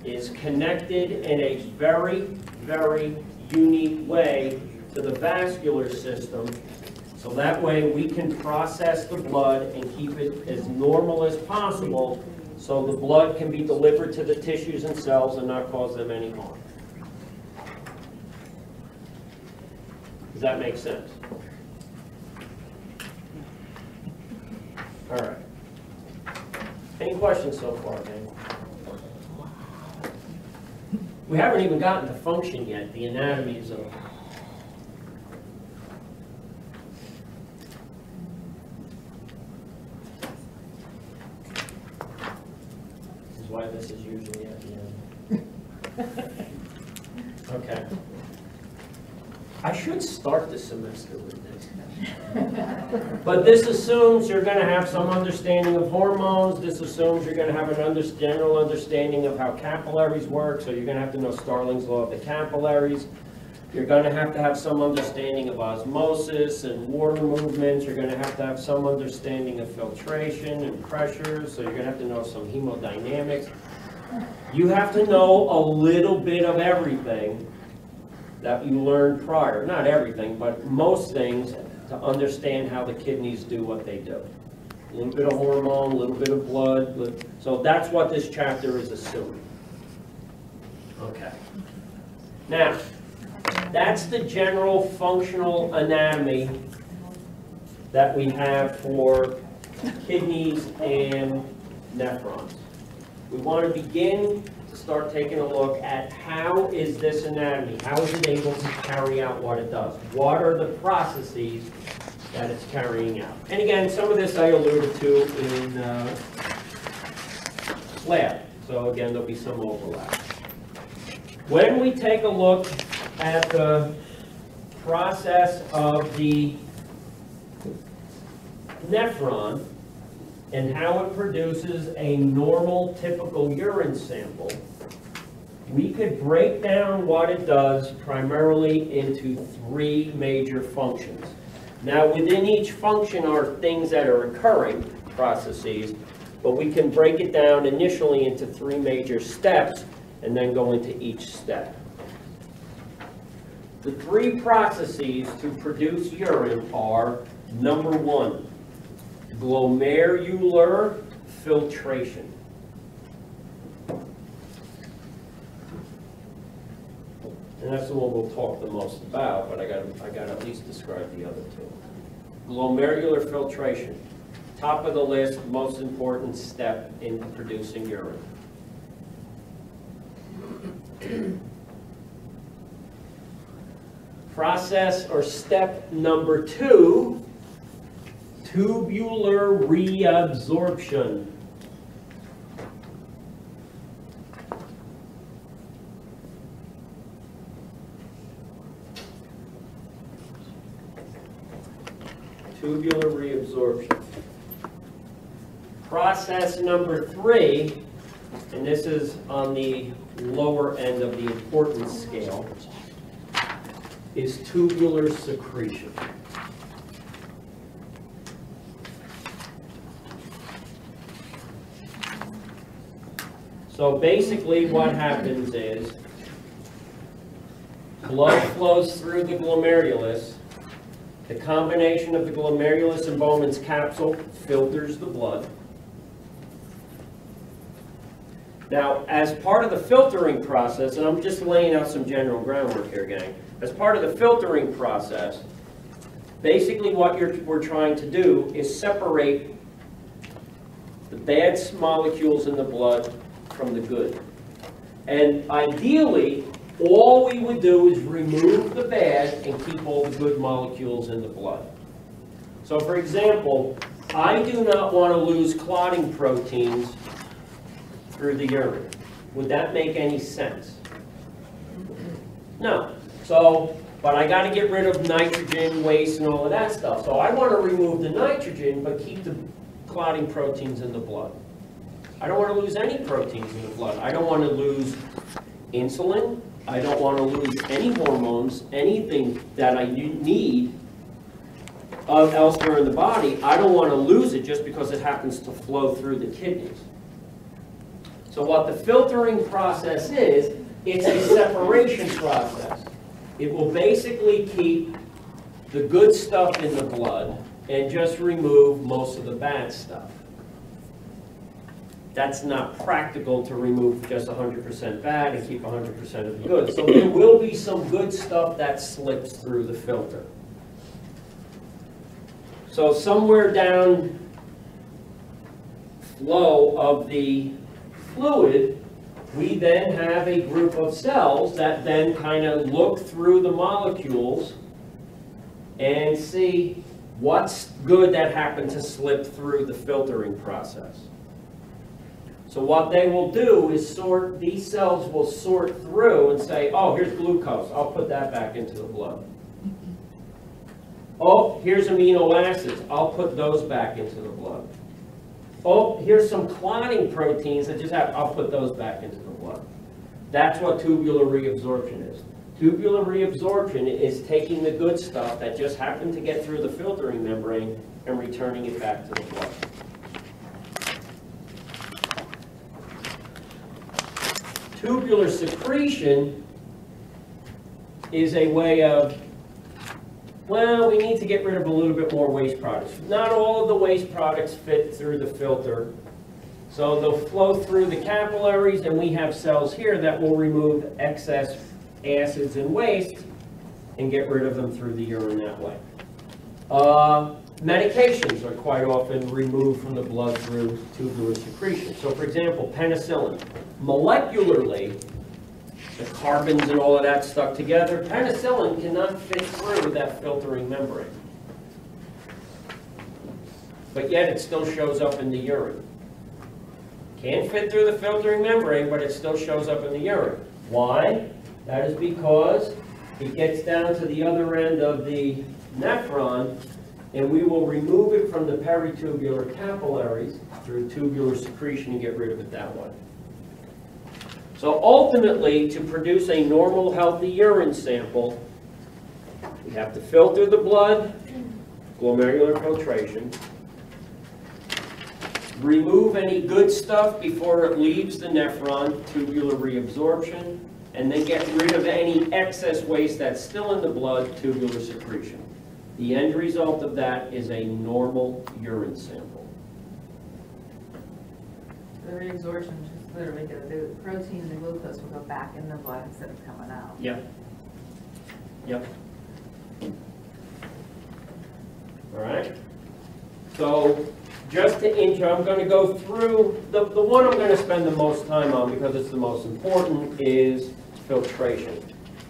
is connected in a very, very unique way to the vascular system, so that way we can process the blood and keep it as normal as possible, so the blood can be delivered to the tissues and cells and not cause them any harm. Does that make sense? All right. Any questions so far, Dan? We haven't even gotten to function yet, the anatomies of. This is why this is usually at the end. Okay. I should start the semester with this. But this assumes you're going to have some understanding of hormones. This assumes you're going to have an general understanding of how capillaries work. So you're going to have to know Starling's law of the capillaries. You're going to have some understanding of osmosis and water movements. You're going to have some understanding of filtration and pressures. So you're going to have to know some hemodynamics. You have to know a little bit of everything that you learned prior. Not everything, but most things to understand how the kidneys do what they do. A little bit of hormone, a little bit of blood. So that's what this chapter is assuming. Okay. Now, that's the general functional anatomy that we have for kidneys and nephrons. We want to begin to start taking a look at how is this anatomy, how is it able to carry out what it does? What are the processes that it's carrying out? And again, some of this I alluded to in lab. So again, there'll be some overlap. When we take a look at the process of the nephron and how it produces a normal, typical urine sample, we could break down what it does primarily into three major functions. Now, within each function are things that are occurring, processes, but we can break it down initially into three major steps and then go into each step. The three processes to produce urine are, number one, glomerular filtration. And that's the one we'll talk the most about, but I got to at least describe the other two. Glomerular filtration, top of the list, most important step in producing urine. Process or step number two, tubular reabsorption. Tubular reabsorption. Process number three, and this is on the lower end of the importance scale, is tubular secretion. So basically what happens is blood flows through the glomerulus. The combination of the glomerulus and Bowman's capsule filters the blood. Now, as part of the filtering process, and I'm just laying out some general groundwork here, gang. As part of the filtering process, basically what we're trying to do is separate the bad molecules in the blood from the good. And ideally, all we would do is remove the bad and keep all the good molecules in the blood. So for example, I do not want to lose clotting proteins through the urine. Would that make any sense? No. So, but I got to get rid of nitrogen, waste, and all of that stuff. So I want to remove the nitrogen, but keep the clotting proteins in the blood. I don't want to lose any proteins in the blood. I don't want to lose insulin. I don't want to lose any hormones, anything that I need elsewhere in the body. I don't want to lose it just because it happens to flow through the kidneys. So what the filtering process is, it's a separation process. It will basically keep the good stuff in the blood and just remove most of the bad stuff. That's not practical to remove just 100% bad and keep 100% of the good. So there will be some good stuff that slips through the filter. So somewhere down flow of the fluid, we then have a group of cells that then kind of look through the molecules and see what's good that happened to slip through the filtering process. So what they will do is sort, these cells will sort through and say, oh, here's glucose, I'll put that back into the blood. Oh, here's amino acids. I'll put those back into the blood. Oh, here's some clotting proteins that just have, I'll put those back into the blood. That's what tubular reabsorption is. Tubular reabsorption is taking the good stuff that just happened to get through the filtering membrane and returning it back to the blood. Tubular secretion is a way of, well, we need to get rid of a little bit more waste products. Not all of the waste products fit through the filter. So they'll flow through the capillaries, and we have cells here that will remove excess acids and waste and get rid of them through the urine that way. Medications are quite often removed from the blood through tubular secretion. So for example, penicillin. Molecularly, the carbons and all of that stuck together, penicillin cannot fit through that filtering membrane. But yet it still shows up in the urine. Can't fit through the filtering membrane, but it still shows up in the urine. Why? That is because it gets down to the other end of the nephron, and we will remove it from the peritubular capillaries through tubular secretion and get rid of it that way. So ultimately, to produce a normal, healthy urine sample, we have to filter the blood, glomerular filtration, remove any good stuff before it leaves the nephron, tubular reabsorption, and then get rid of any excess waste that's still in the blood, tubular secretion. The end result of that is a normal urine sample. The reabsorption just literally the protein and the glucose will go back in the blood instead of coming out. Yep. Yep. All right. So just to intro, I'm going to go through, the one I'm going to spend the most time on because it's the most important is filtration.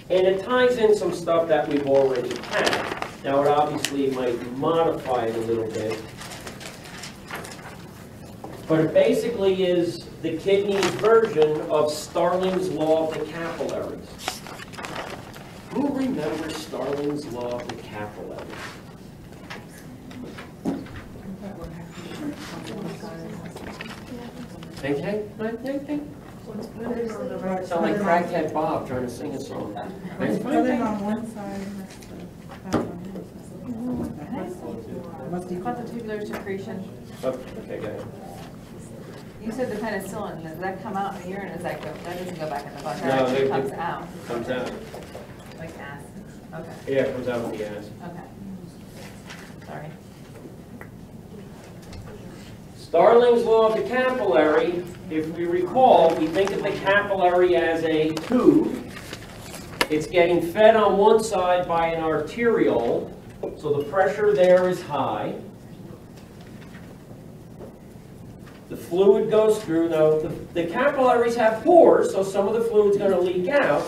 And it ties in some stuff that we've already had. Now it obviously might modify it a little bit. But it basically is the kidney's version of Starling's law of the capillaries. Who remembers Starling's law of the capillaries? Think, think. Sound like Crackhead Bob trying to sing a song. Put it on one side. About the tubular secretion, Okay, go ahead. you said the penicillin, does that come out in the urine, or does that go, that doesn't go back in the blood, No, that actually they- comes out, Comes out. like acid? Okay, Yeah, it comes out with the acid. okay. Sorry. Starling's law of the capillary, if we recall, we think of the capillary as a tube. It's getting fed on one side by an arteriole, so the pressure there is high. The fluid goes through. Now, the capillaries have pores, so some of the fluid's going to leak out,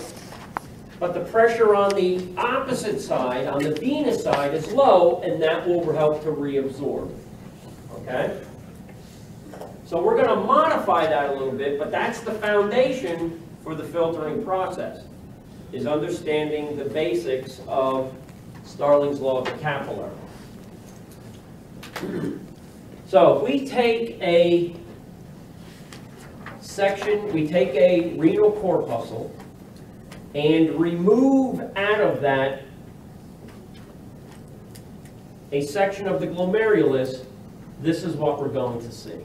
but the pressure on the opposite side, on the venous side, is low, and that will help to reabsorb. Okay? So we're going to modify that a little bit, but that's the foundation for the filtering process, is understanding the basics of Starling's law of the capillary. So if we take a section, we take a renal corpuscle and remove out of that a section of the glomerulus, this is what we're going to see.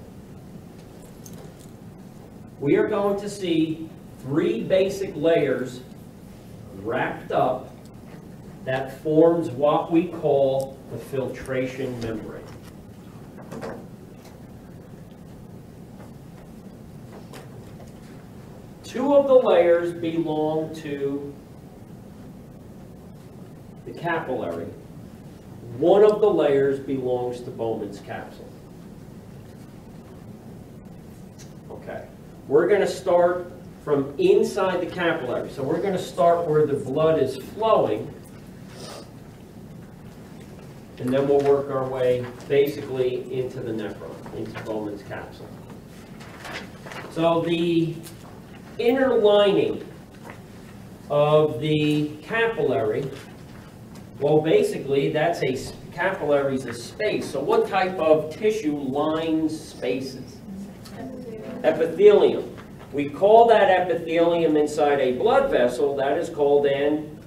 We are going to see three basic layers wrapped up that forms what we call the filtration membrane. Two of the layers belong to the capillary. One of the layers belongs to Bowman's capsule. Okay. We're going to start from inside the capillary. So we're going to start where the blood is flowing, and then we'll work our way basically into the nephron, into Bowman's capsule. So the inner lining of the capillary Well, basically, capillaries is space. So what type of tissue lines spaces? Epithelium. We call that epithelium inside a blood vessel, that is called an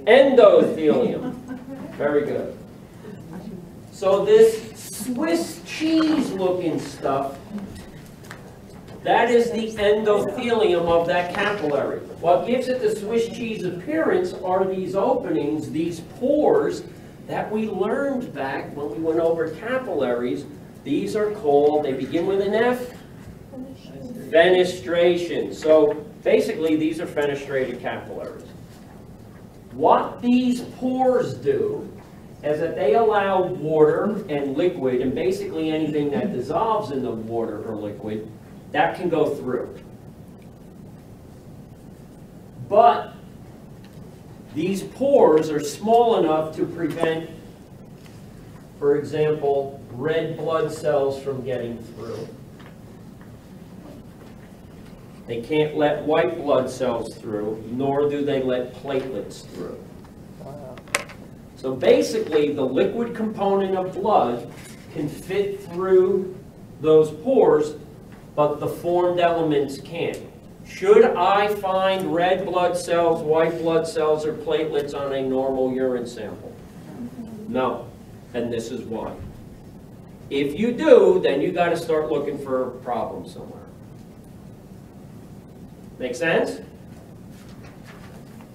endothelium. Very good. So this Swiss cheese looking stuff, that is the endothelium of that capillary. What gives it the Swiss cheese appearance are these openings, these pores that we learned back when we went over capillaries. These are called, they begin with an F, fenestration. So basically these are fenestrated capillaries. What these pores do is that they allow water and liquid, and basically anything that dissolves in the water or liquid, that can go through. But these pores are small enough to prevent, for example, red blood cells from getting through. They can't let white blood cells through, nor do they let platelets through. So basically, the liquid component of blood can fit through those pores, but the formed elements can't. Should I find red blood cells, white blood cells, or platelets on a normal urine sample? No, and this is why. If you do, then you got to start looking for a problem somewhere. Make sense?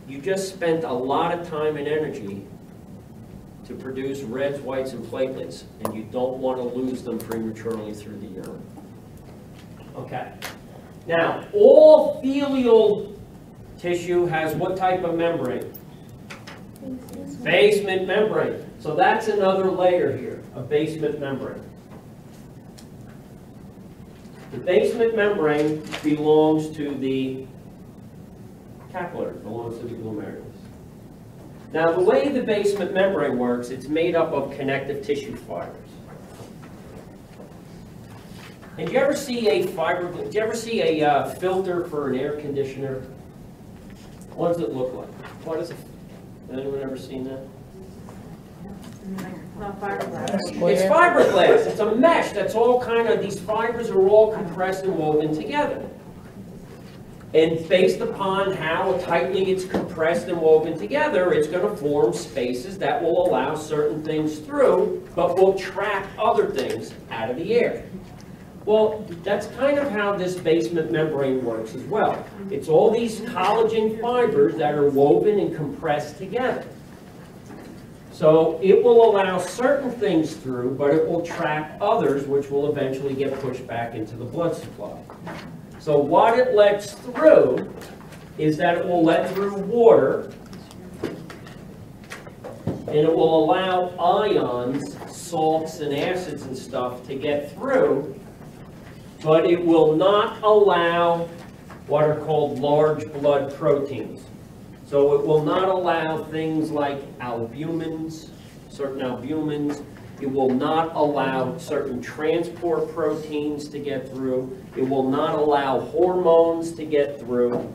You just spent a lot of time and energy to produce reds, whites, and platelets, and you don't want to lose them prematurely through the urine. Okay. Now, all filial tissue has what type of membrane? Basement membrane. So that's another layer here, a basement membrane. The basement membrane belongs to the capillary, belongs to the glomerulus. Now, the way the basement membrane works, it's made up of connective tissue fibers. And do you ever see a filter for an air conditioner? What does it look like? What is it? Anyone ever seen that? Not fiberglass. It's fiberglass. It's a mesh that's all kind of, these fibers are all compressed and woven together. And based upon how tightly it's compressed and woven together, it's going to form spaces that will allow certain things through, but will trap other things out of the air. Well, that's kind of how this basement membrane works as well. It's all these collagen fibers that are woven and compressed together. So it will allow certain things through, but it will trap others, which will eventually get pushed back into the blood supply. So what it lets through is that it will let through water, and it will allow ions, salts and acids and stuff to get through, but it will not allow what are called large blood proteins. So it will not allow things like albumins, certain albumins. It will not allow certain transport proteins to get through. It will not allow hormones to get through.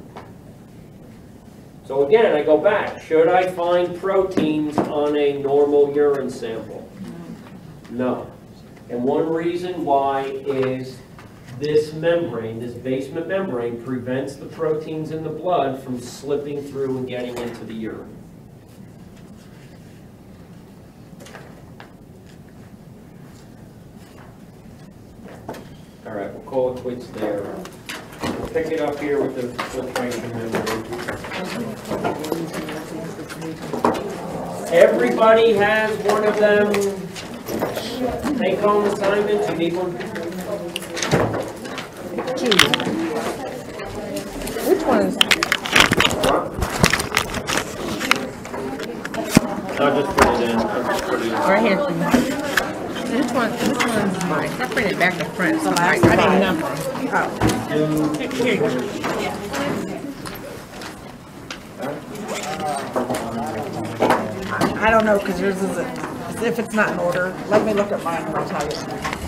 So again, I go back. Should I find proteins on a normal urine sample? No. And one reason why is this membrane, this basement membrane, prevents the proteins in the blood from slipping through and getting into the urine. All right, we'll call it quits there. We'll pick it up here with the filtration membrane. Everybody has one of them take-home assignments. You need one? Which ones? I'll just put it in. Right here. Which one's mine? I printed back to front, so I didn't number. Oh. Here you go. I don't know, because yours isn't, if it's not in order. Let me look at mine and I'll tell you.